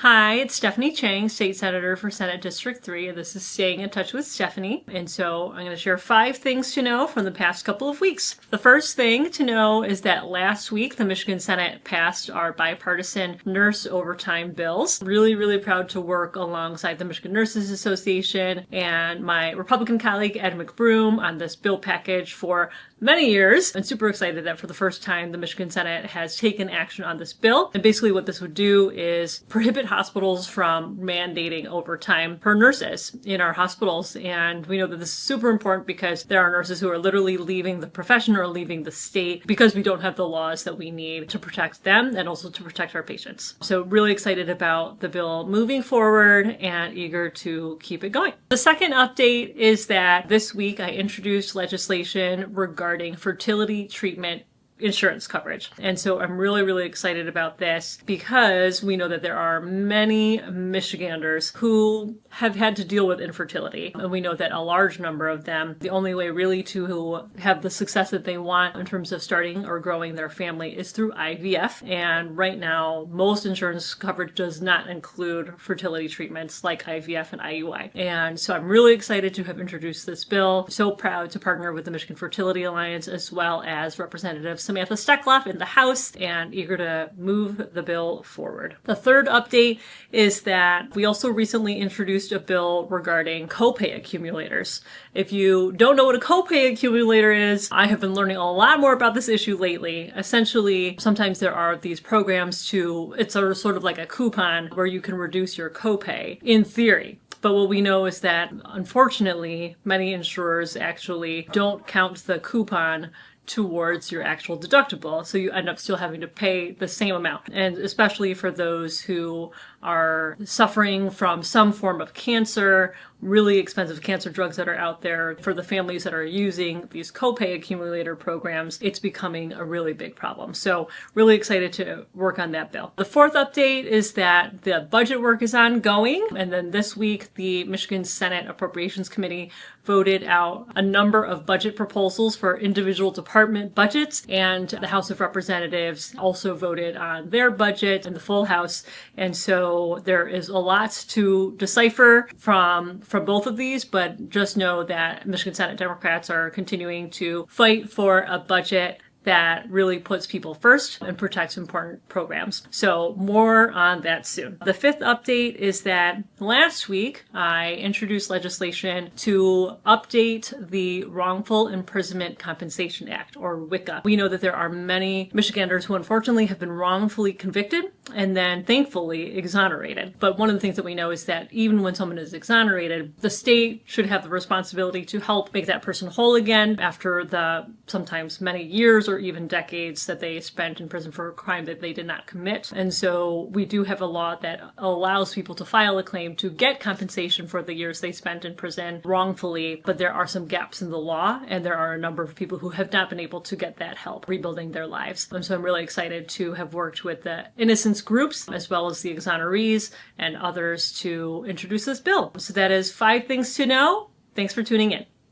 Hi, it's Stephanie Chang, State Senator for Senate District 3, and this is Staying in Touch with Stephanie. And so I'm going to share 5 things to know from the past couple of weeks. The first thing to know is that last week the Michigan Senate passed our bipartisan nurse overtime bills. Really proud to work alongside the Michigan Nurses Association and my Republican colleague Ed McBroom on this bill package for many years. I'm super excited that for the first time the Michigan Senate has taken action on this bill. And basically what this would do is prohibit hospitals from mandating overtime for nurses in our hospitals. And we know that this is super important because there are nurses who are literally leaving the profession or leaving the state because we don't have the laws that we need to protect them and also to protect our patients. So really excited about the bill moving forward and eager to keep it going. The second update is that this week I introduced legislation regarding fertility treatment insurance coverage. And so I'm really excited about this because we know that there are many Michiganders who have had to deal with infertility. And we know that a large number of them, the only way really to have the success that they want in terms of starting or growing their family is through IVF. And right now, most insurance coverage does not include fertility treatments like IVF and IUI. And so I'm really excited to have introduced this bill. So proud to partner with the Michigan Fertility Alliance as well as Representatives Samantha Steckloff in the House, and eager to move the bill forward. The third update is that we also recently introduced a bill regarding copay accumulators. If you don't know what a copay accumulator is, I have been learning a lot more about this issue lately. Essentially, sometimes there are these programs it's sort of like a coupon where you can reduce your copay, in theory. But what we know is that, unfortunately, many insurers actually don't count the coupon towards your actual deductible. So you end up still having to pay the same amount. And especially for those who are suffering from some form of cancer, really expensive cancer drugs that are out there, for the families that are using these copay accumulator programs, it's becoming a really big problem. So really excited to work on that bill. The fourth update is that the budget work is ongoing. And then this week, the Michigan Senate Appropriations Committee voted out a number of budget proposals for individual department budgets, and the House of Representatives also voted on their budget in the full House. And so there is a lot to decipher from both of these, but just know that Michigan Senate Democrats are continuing to fight for a budget that really puts people first and protects important programs. So more on that soon. The fifth update is that last week I introduced legislation to update the Wrongful Imprisonment Compensation Act, or WICA. We know that there are many Michiganders who unfortunately have been wrongfully convicted and then thankfully exonerated. But one of the things that we know is that even when someone is exonerated, the state should have the responsibility to help make that person whole again after the sometimes many years or even decades that they spent in prison for a crime that they did not commit. And so we do have a law that allows people to file a claim to get compensation for the years they spent in prison wrongfully, but there are some gaps in the law, and there are a number of people who have not been able to get that help rebuilding their lives. And so I'm really excited to have worked with the innocence groups as well as the exonerees and others to introduce this bill. So that is 5 things to know. Thanks for tuning in.